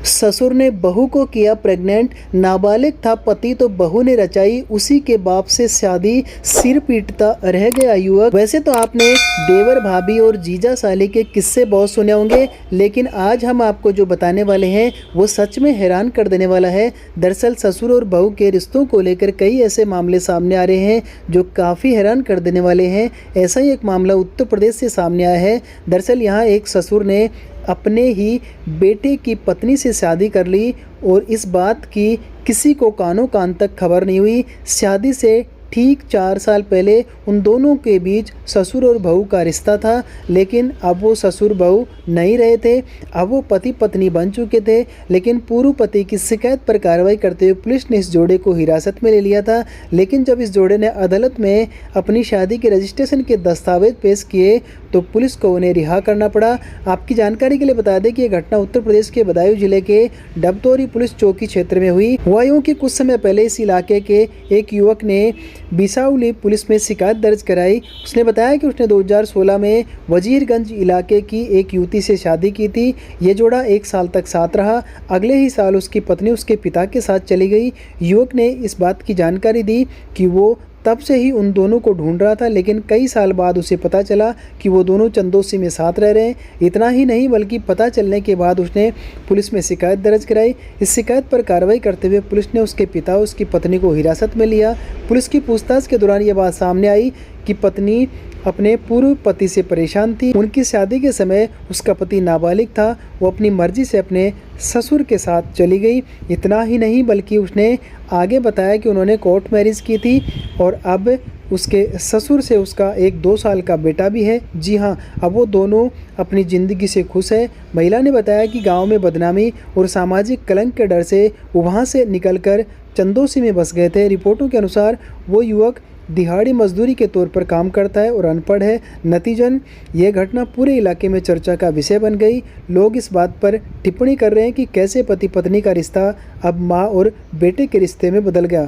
ससुर ने बहू को किया प्रेग्नेंट, नाबालिग था पति तो बहू ने रचाई उसी के बाप से शादी, सिर पीटता रह गया युवक। वैसे तो आपने देवर भाभी और जीजा साली के किस्से बहुत सुने होंगे, लेकिन आज हम आपको जो बताने वाले हैं वो सच में हैरान कर देने वाला है। दरअसल ससुर और बहू के रिश्तों को लेकर कई ऐसे मामले सामने आ रहे हैं जो काफ़ी हैरान कर देने वाले हैं। ऐसा ही एक मामला उत्तर प्रदेश से सामने आया है। दरअसल यहाँ एक ससुर ने अपने ही बेटे की पत्नी से शादी कर ली और इस बात की किसी को कानों कान तक खबर नहीं हुई। शादी से ठीक 4 साल पहले उन दोनों के बीच ससुर और बहू का रिश्ता था, लेकिन अब वो ससुर बहू नहीं रहे थे, अब वो पति पत्नी बन चुके थे। लेकिन पूर्व पति की शिकायत पर कार्रवाई करते हुए पुलिस ने इस जोड़े को हिरासत में ले लिया था। लेकिन जब इस जोड़े ने अदालत में अपनी शादी के रजिस्ट्रेशन के दस्तावेज पेश किए तो पुलिस को उन्हें रिहा करना पड़ा। आपकी जानकारी के लिए बता दें कि यह घटना उत्तर प्रदेश के बदायूं जिले के डबतौरी पुलिस चौकी क्षेत्र में हुई। हुआ यूं कि कुछ समय पहले इस इलाके के एक युवक ने बिसाउली पुलिस में शिकायत दर्ज कराई। उसने बताया कि उसने 2016 में वजीरगंज इलाके की एक युवती से शादी की थी। ये जोड़ा 1 साल तक साथ रहा। अगले ही साल उसकी पत्नी उसके पिता के साथ चली गई। युवक ने इस बात की जानकारी दी कि वो तब से ही उन दोनों को ढूंढ रहा था, लेकिन कई साल बाद उसे पता चला कि वो दोनों चंदोसी में साथ रह रहे हैं। इतना ही नहीं बल्कि पता चलने के बाद उसने पुलिस में शिकायत दर्ज कराई। इस शिकायत पर कार्रवाई करते हुए पुलिस ने उसके पिता और उसकी पत्नी को हिरासत में लिया। पुलिस की पूछताछ के दौरान ये बात सामने आई कि पत्नी अपने पूर्व पति से परेशान थी। उनकी शादी के समय उसका पति नाबालिग था। वो अपनी मर्जी से अपने ससुर के साथ चली गई। इतना ही नहीं बल्कि उसने आगे बताया कि उन्होंने कोर्ट मैरिज की थी और अब उसके ससुर से उसका एक 2 साल का बेटा भी है। जी हाँ, अब वो दोनों अपनी ज़िंदगी से खुश है। महिला ने बताया कि गांव में बदनामी और सामाजिक कलंक के डर से वो वहाँ से निकलकर चंदोसी में बस गए थे। रिपोर्टों के अनुसार वो युवक दिहाड़ी मजदूरी के तौर पर काम करता है और अनपढ़ है। नतीजन ये घटना पूरे इलाके में चर्चा का विषय बन गई। लोग इस बात पर टिप्पणी कर रहे हैं कि कैसे पति पत्नी का रिश्ता अब माँ और बेटे के रिश्ते में बदल गया।